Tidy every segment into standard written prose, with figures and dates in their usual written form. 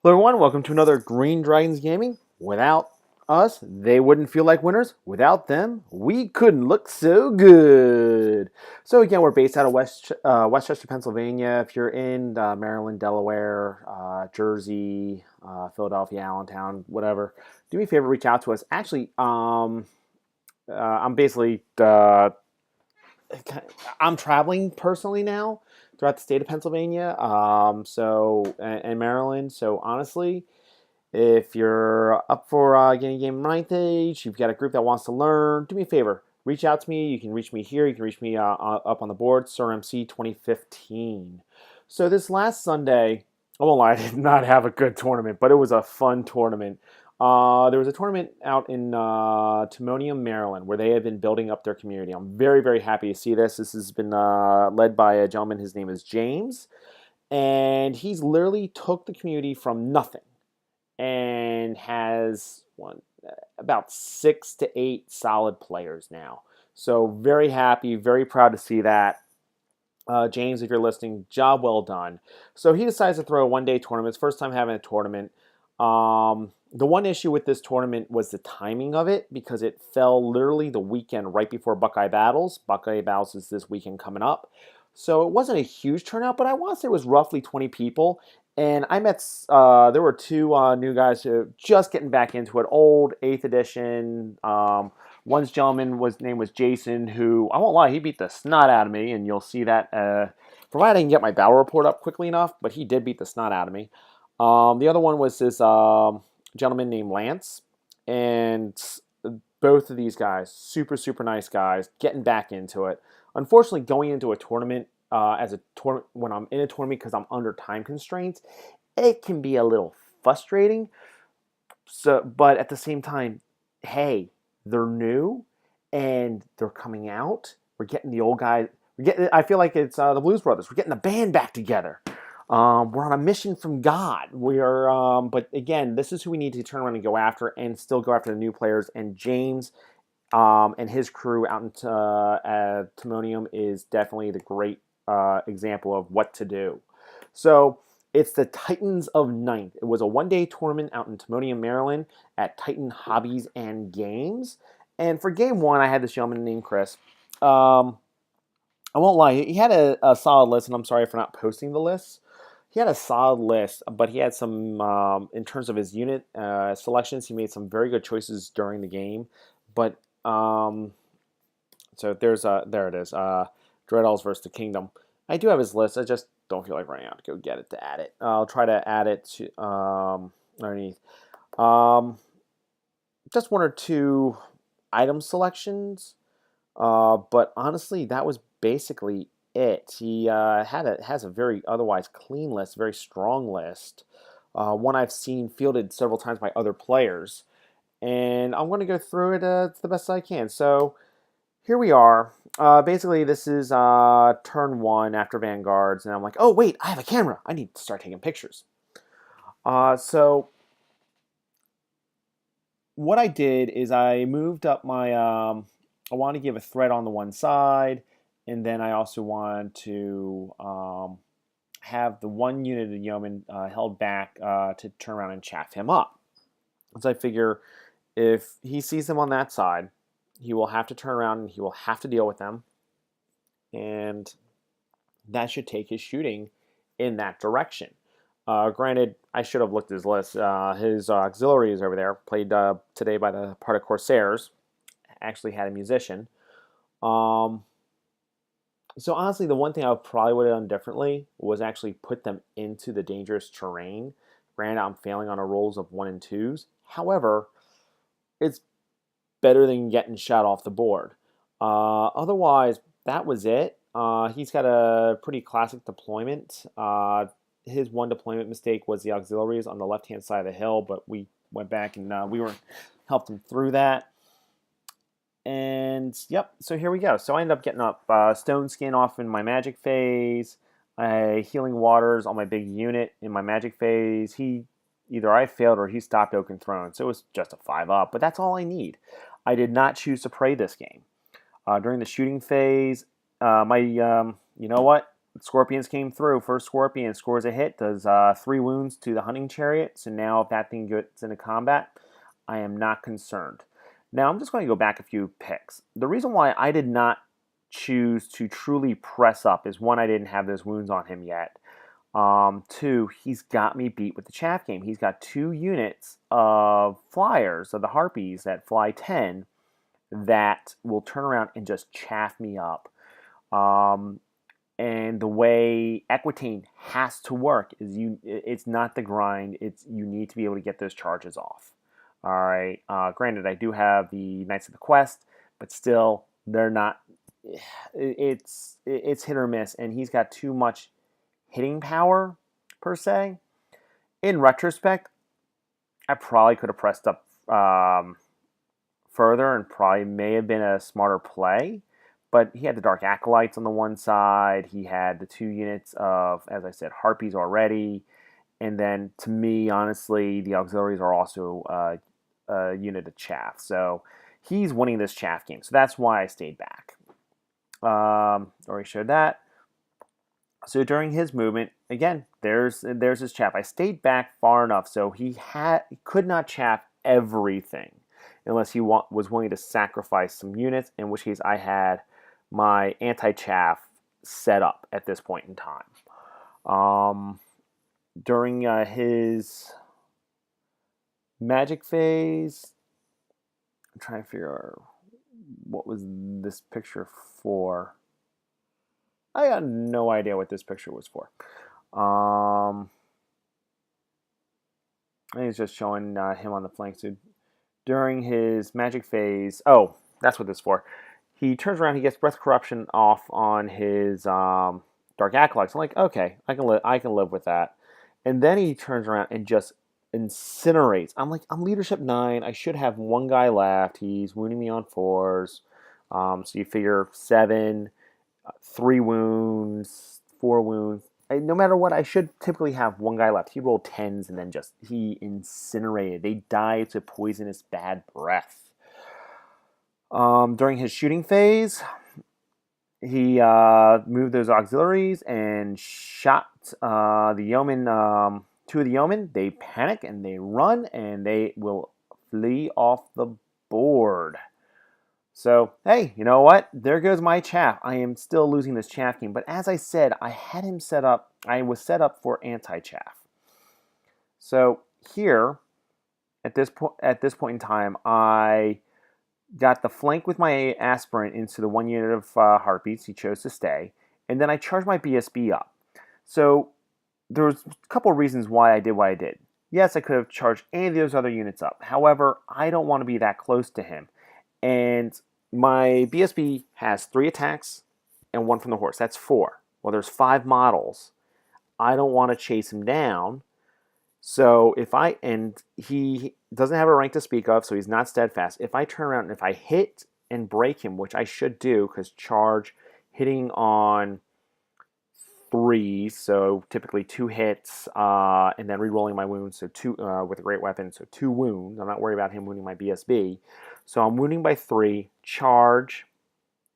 Hello everyone, welcome to another Green Dragons Gaming. Without us, they wouldn't feel like winners. Without them, we couldn't look so good. So again, we're based out of Westchester, Pennsylvania. If you're in Maryland, Delaware, Jersey, Philadelphia, Allentown, whatever, do me a favor, reach out to us. Actually, I'm basically I'm traveling personally now throughout the state of Pennsylvania, and Maryland. So honestly, if you're up for getting a game ninth age, you've got a group that wants to learn, do me a favor. Reach out to me. You can reach me here. You can reach me up on the board, SirMC 2015. So this last Sunday, I won't lie, I did not have a good tournament, but it was a fun tournament. There was a tournament out in Timonium, Maryland, where they have been building up their community. I'm very, very happy to see this. This has been led by a gentleman. His name is James, and he's literally took the community from nothing and has about 6 to 8 solid players now. So very happy, very proud to see that. James, if you're listening, job well done. So he decides to throw a one-day tournament. It's first time having a tournament. The one issue with this tournament was the timing of it because it fell literally the weekend right before Buckeye Battles. Buckeye Battles is this weekend coming up. So it wasn't a huge turnout, but I want to say it was roughly 20 people. And I met, there were two new guys who just getting back into it, old 8th edition. One's gentleman name was Jason, who, I won't lie, he beat the snot out of me, and you'll see that, provided I can get my battle report up quickly enough, but he did beat the snot out of me. The other one was this gentleman named Lance, and both of these guys, super, super nice guys, getting back into it. Unfortunately, going into a tournament, when I'm in a tournament because I'm under time constraints, it can be a little frustrating. So, but at the same time, hey, they're new and they're coming out. We're getting the old guys. I feel like it's the Blues Brothers. We're getting the band back together. We're on a mission from God. We are, but again, this is who we need to turn around and go after, and still go after the new players. And James and his crew out in Timonium is definitely the great example of what to do. So it's the Titans of Ninth. It was a one-day tournament out in Timonium, Maryland at Titan Hobbies and Games. And for game one, I had this gentleman named Chris. I won't lie, he had a solid list, and I'm sorry for not posting the list. He had a solid list, but he had some, in terms of his unit selections, he made some very good choices during the game. But, so there it is, Dreadalls versus the Kingdom. I do have his list, I just don't feel like running out to go get it to add it. I'll try to add it to underneath. Just one or two item selections, but honestly, that was basically it. He has a very otherwise clean list, very strong list. One I've seen fielded several times by other players, and I'm going to go through it to the best I can. So here we are. Basically, this is turn one after Vanguards, and I'm like, oh wait, I have a camera. I need to start taking pictures. So what I did is I moved up my. I want to give a threat on the one side, and then I also want to have the one unit of yeoman held back to turn around and chaff him up. So I figure if he sees them on that side, he will have to turn around and he will have to deal with them, and that should take his shooting in that direction. Granted, I should have looked at his list. His auxiliary is over there, played today by the part of Corsairs. Actually had a musician. So honestly, the one thing I probably would have done differently was actually put them into the dangerous terrain. Granted, I'm failing on a rolls of 1 and 2s. However, it's better than getting shot off the board. Otherwise, that was it. He's got a pretty classic deployment. His one deployment mistake was the auxiliaries on the left-hand side of the hill, but we went back and helped him through that. And yep, so here we go. So I ended up getting up Stone Skin off in my magic phase, Healing Waters on my big unit in my magic phase. Either I failed or he stopped Oaken Throne, so it was just a 5-up, but that's all I need. I did not choose to pray this game. During the shooting phase, you know what? Scorpions came through. First Scorpion scores a hit, does 3 wounds to the hunting chariot. So now if that thing gets into combat, I am not concerned. Now I'm just going to go back a few picks. The reason why I did not choose to truly press up is, one, I didn't have those wounds on him yet. Two, he's got me beat with the chaff game. He's got 2 units of flyers, of the Harpies that fly 10, that will turn around and just chaff me up. And the way Equitane has to work is it's not the grind. You need to be able to get those charges off. All right. Granted, I do have the Knights of the Quest, but still, they're not. It's hit or miss, and he's got too much hitting power per se. In retrospect, I probably could have pressed up further, and probably may have been a smarter play. But he had the Dark Acolytes on the one side. He had the 2 units of, as I said, Harpies already. And then, to me, honestly, the auxiliaries are also a unit of chaff. So he's winning this chaff game. So that's why I stayed back. Already showed that. So during his movement, again, there's his chaff. I stayed back far enough so he could not chaff everything unless he was willing to sacrifice some units, in which case I had my anti-chaff set up at this point in time. During his magic phase, I'm trying to figure out what was this picture for. I got no idea what this picture was for. I think it's just showing him on the flank. So during his magic phase, oh, that's what this is for. He turns around, he gets Breath Corruption off on his Dark Acolytes. I'm like, okay, I can live with that. And then he turns around and just incinerates. I'm like, I'm leadership 9. I should have 1 guy left. He's wounding me on 4s. So you figure 7, 3 wounds, 4 wounds. No matter what, I should typically have 1 guy left. He rolled 10s and then he incinerated. They died to poisonous bad breath. During his shooting phase, he moved those auxiliaries and shot the yeoman, 2 of the yeomen. They panic and they run and they will flee off the board. So, hey, you know what? There goes my chaff. I am still losing this chaff game. But as I said, I had him set up. I was set up for anti-chaff. So here, at this point in time, I got the flank with my aspirant into the 1 unit of Harpies. He chose to stay. And then I charged my BSB up. So there was a couple of reasons why I did what I did. Yes, I could have charged any of those other units up. However, I don't want to be that close to him. And my BSB has 3 attacks and 1 from the horse. That's 4. Well, there's 5 models. I don't want to chase him down. So he doesn't have a rank to speak of, so he's not steadfast. If I turn around and if I hit and break him, which I should do, because charge hitting on 3, so typically 2 hits, and then re-rolling my wounds, so 2 with a great weapon, so 2 wounds. I'm not worried about him wounding my BSB. So I'm wounding by 3, charge,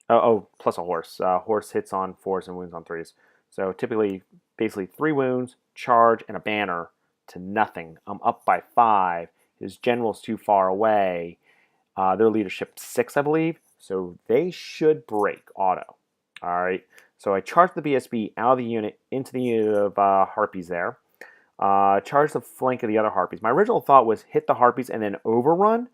plus a horse. Horse hits on 4s and wounds on 3s. So typically, basically 3 wounds, charge, and a banner to nothing. I'm up by 5. His general's too far away. Their leadership 6, I believe. So they should break auto. All right. So I charged the BSB out of the unit into the unit of Harpies there. Charged the flank of the other Harpies. My original thought was hit the Harpies and then overrun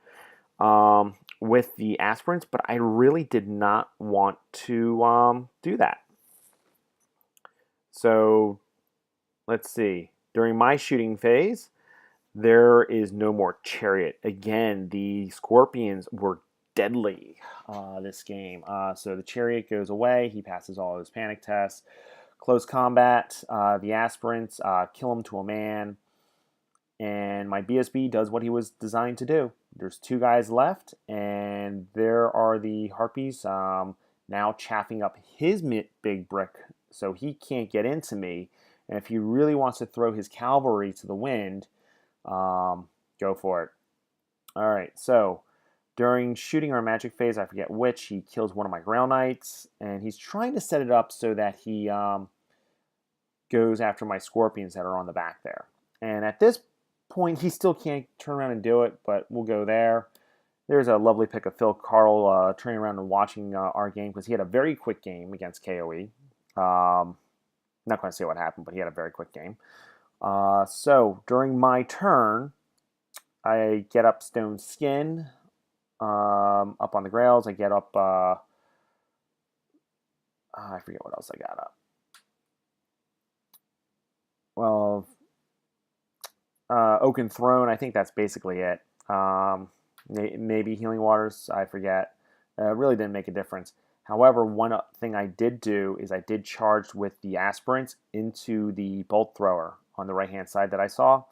with the aspirants, but I really did not want to do that. So let's see. During my shooting phase, there is no more chariot. Again, the Scorpions were deadly this game. So the chariot goes away. He passes all his panic tests. Close combat, the aspirants kill him to a man. And my BSB does what he was designed to do. There's 2 guys left, and there are the Harpies now chaffing up his big brick, so he can't get into me. And if he really wants to throw his cavalry to the wind, go for it. All right, so during shooting or magic phase, I forget which, he kills one of my ground knights, and he's trying to set it up so that he goes after my scorpions that are on the back there. And at this point, he still can't turn around and do it, but we'll go there. There's a lovely pick of Phil Carl turning around and watching our game because he had a very quick game against KoE. Not going to say what happened, but he had a very quick game. So during my turn, I get up Stone Skin up on the Grails. I get up, I forget what else I got up. Well, Oaken Throne, I think that's basically it. Maybe Healing Waters, I forget. Really didn't make a difference. However, one thing I did do is I did charge with the aspirants into the bolt thrower on the right-hand side that I saw.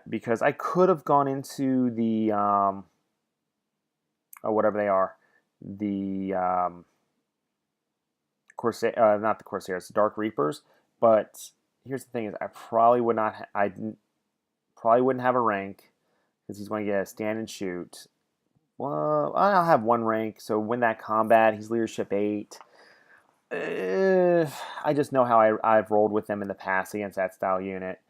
Because I could have gone into the, whatever they are, the Corsair, not the Corsairs, the Dark Reapers. But here's the thing: is I probably would not, probably wouldn't have a rank because he's going to get a stand and shoot. Well, I'll have one rank, so win that combat. He's leadership 8. I just know how I've rolled with them in the past against that style unit.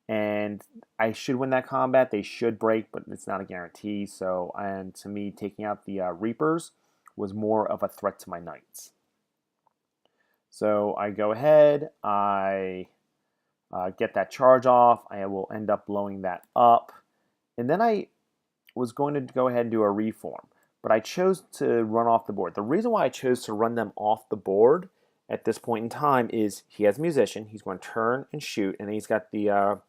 And I should win that combat. They should break, but it's not a guarantee. So, and to me, taking out the Reapers was more of a threat to my Knights. So I go ahead. I get that charge off. I will end up blowing that up. And then I was going to go ahead and do a reform. But I chose to run off the board. The reason why I chose to run them off the board at this point in time is he has Musician. He's going to turn and shoot. And then he's got the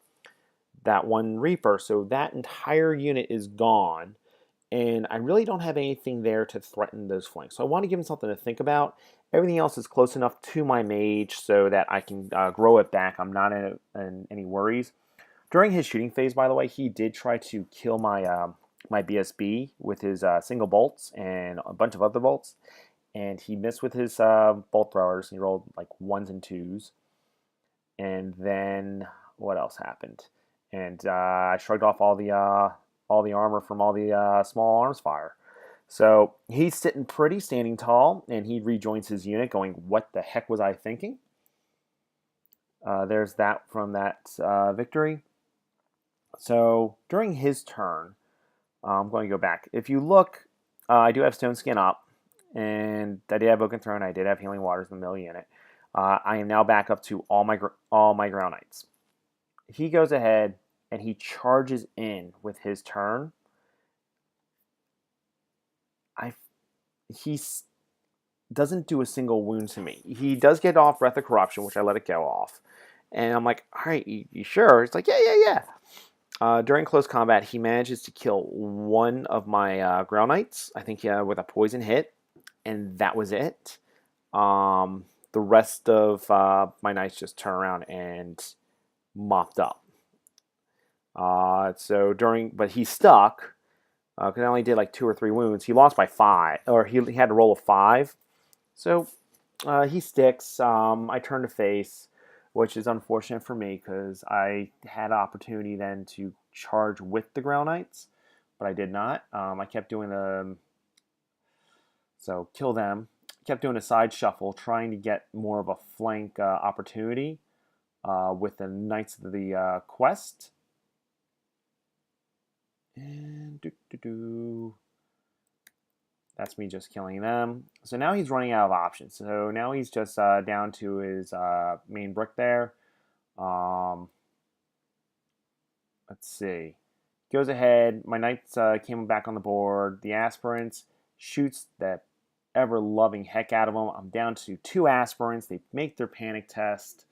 that one Reaper. So that entire unit is gone. And I really don't have anything there to threaten those flanks. So I want to give him something to think about. Everything else is close enough to my mage so that I can grow it back. I'm not in any worries. During his shooting phase, by the way, he did try to kill my my BSB with his single bolts and a bunch of other bolts. And he missed with his bolt throwers. He rolled like 1s and 2s. And then what else happened? And I shrugged off all the armor from all the small arms fire. So he's sitting pretty, standing tall, and he rejoins his unit going, what the heck was I thinking? There's that from that victory. So during his turn, I'm going to go back. If you look, I do have Stone Skin up, and I did have Oaken Throne. I did have Healing Waters in the middle unit. I am now back up to all my Ground Knights. He goes ahead and he charges in with his turn. He doesn't do a single wound to me. He does get off Breath of Corruption, which I let it go off. And I'm like, all right, you sure? It's like, yeah. During close combat, he manages to kill one of my Ground Knights, I think with a poison hit, and that was it. The rest of my Knights just turn around and mopped up. But he stuck, because I only did like 2 or 3 wounds. He lost by 5, or he had to roll a 5. So he sticks. I turn to face, which is unfortunate for me because I had an opportunity then to charge with the Ground Knights, but I did not. I kept doing kill them. Kept doing a side shuffle, trying to get more of a flank opportunity with the Knights of the Quest. And that's me just killing them. So now he's running out of options. So now he's just down to his main brick there. Let's see. Goes ahead. My Knights came back on the board. The Aspirants shoots that ever-loving heck out of them. I'm down to 2 Aspirants. They make their panic test.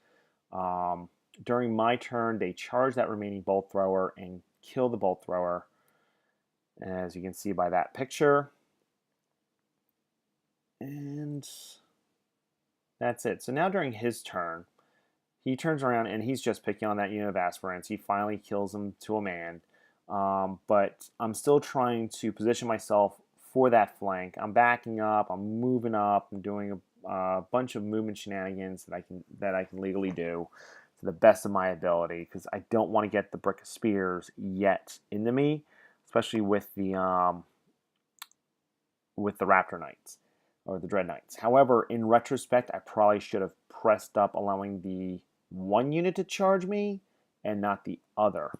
During my turn, they charge that remaining bolt thrower and kill the bolt thrower, as you can see by that picture. And that's it. So now during his turn, he turns around and he's just picking on that unit of Aspirants. He finally kills them to a man. But I'm still trying to position myself for that flank. I'm backing up. I'm moving up. I'm doing a bunch of movement shenanigans that I can legally do to the best of my ability, because I don't want to get the Brick of Spears yet into me, especially with the Raptor Knights or the Dread Knights. However, in retrospect, I probably should have pressed up, allowing the one unit to charge me and not the other.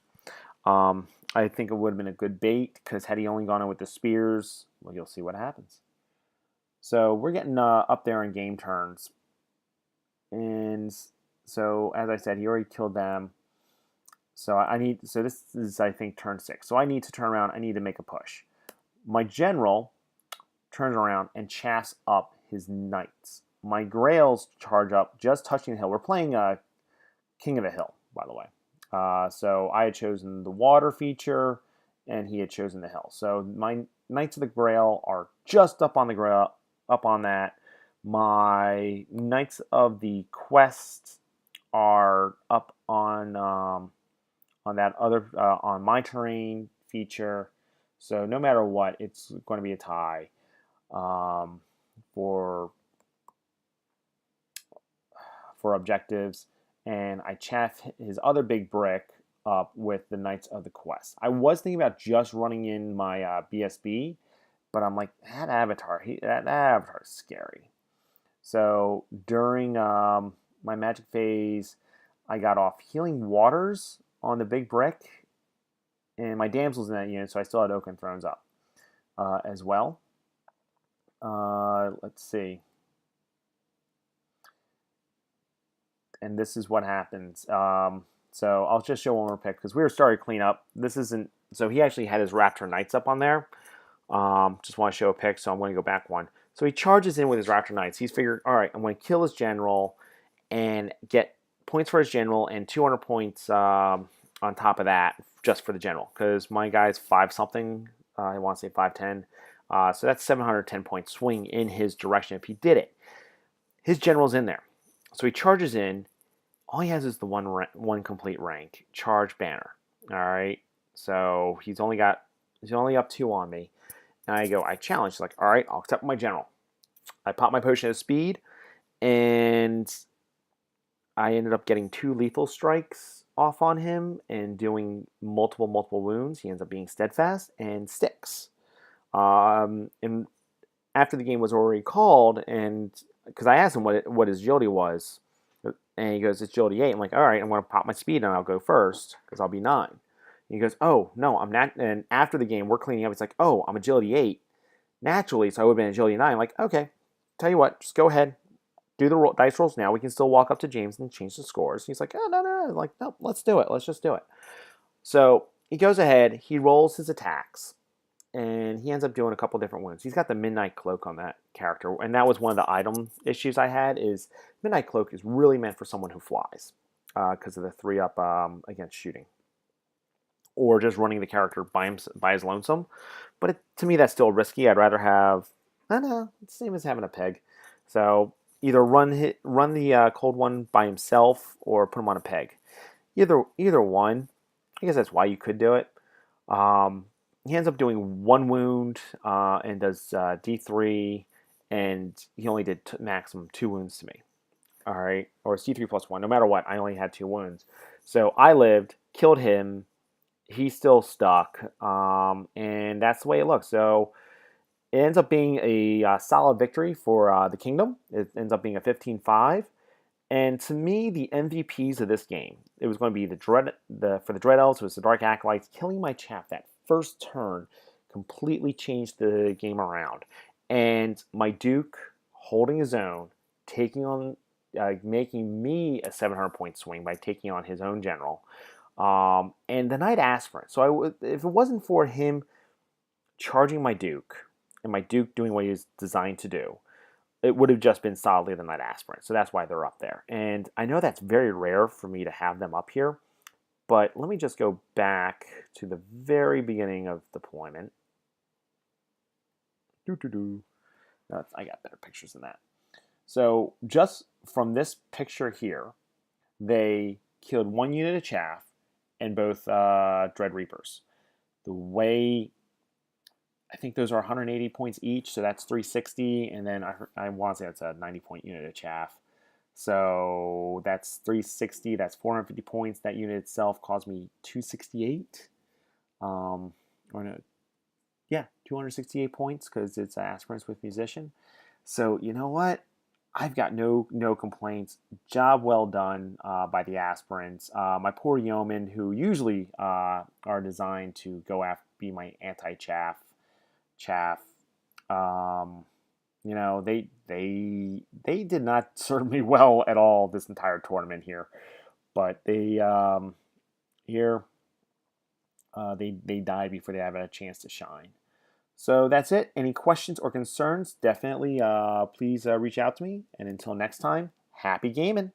I think it would have been a good bait, because had he only gone in with the spears, well, you'll see what happens. So we're getting up there in game turns. And so, as I said, he already killed them. So this is, I think, turn 6. So I need to turn around. I need to make a push. My general turns around and chaffs up his knights. My grails charge up, just touching the hill. We're playing King of the Hill, by the way. So I had chosen the water feature, and he had chosen the hill. So my Knights of the Grail are just up on the grail, up on that. My Knights of the Quest are up on that other on my terrain feature. So no matter what, it's going to be a tie for objectives. And I chaff his other big brick up with the Knights of the Quest. I was thinking about just running in my BSB, but I'm like, that avatar is scary. So during my magic phase, I got off Healing Waters on the big brick, and my damsel's in that unit, so I still had Oaken Thrones up as well. Let's see. And this is what happens. So I'll just show one more pick, because we were starting to clean up. This isn't, so he actually had his Raptor Knights up on there. Just want to show a pick, so I'm going to go back one. So he charges in with his Raptor Knights. He's figured, all right, I'm going to kill his general and get points for his general and 200 points on top of that just for the general, because my guy's 5-something. I want to say 510. So that's 710 point swing in his direction if he did it. His general's in there. So he charges in. All he has is the one complete rank, Charge Banner. All right. So he's only up 2 on me. And I challenge. He's like, all right, I'll accept my general. I pop my potion of speed, and I ended up getting 2 lethal strikes off on him and doing multiple wounds. He ends up being steadfast and sticks. And after the game was already called, and because I asked him what his agility was, and he goes, it's agility 8. I'm like, all right, I'm going to pop my speed and I'll go first because I'll be 9. And he goes, oh, no, I'm not. And after the game, we're cleaning up. It's like, oh, I'm agility 8 naturally, so I would have been agility 9. I'm like, okay, tell you what, just go ahead, do the dice rolls now. We can still walk up to James and change the scores. He's like, oh, no. I'm like, no, let's do it. Let's just do it. So he goes ahead, he rolls his attacks, and he ends up doing a couple different wounds. He's got the Midnight Cloak on that character, and that was one of the item issues I had, is Midnight Cloak is really meant for someone who flies because of the 3-up against shooting, or just running the character by his lonesome. But to me, that's still risky. I'd rather have, I don't know, it's the same as having a peg. So either run the cold one by himself or put him on a peg. Either one. I guess that's why you could do it. He ends up doing 1 wound and does D3, and he only did maximum 2 wounds to me. All right, or it's D3 plus 1. No matter what, I only had 2 wounds. So I lived, killed him. He's still stuck, and that's the way it looks. So it ends up being a solid victory for the kingdom. It ends up being a 15-5. And to me, the MVPs of this game, it was going to be for the Dread Elves, it was the Dark Acolytes. Killing my chaff that first turn completely changed the game around. And my Duke holding his own, taking on, making me a 700-point swing by taking on his own general. And the Knight Aspirant. So if it wasn't for him charging my Duke, and my Duke doing what he was designed to do, it would have just been solidly the Knight Aspirant. So that's why they're up there. And I know that's very rare for me to have them up here, but let me just go back to the very beginning of deployment. No, I got better pictures than that. So just from this picture here, they killed 1 unit of chaff and both Dread Reapers. The way, I think those are 180 points each, so that's 360, and then I want to say that's a 90-point unit of chaff. So that's 360, that's 450 points. That unit itself cost me 268. Or no, yeah, 268 points because it's Aspirants with Musician. So you know what? I've got no complaints. Job well done by the aspirants. My poor yeomen, who usually are designed to go after be my chaff. Um, they did not serve me well at all this entire tournament here. But here they died before they had a chance to shine. So that's it. Any questions or concerns? Definitely please reach out to me. And until next time, happy gaming.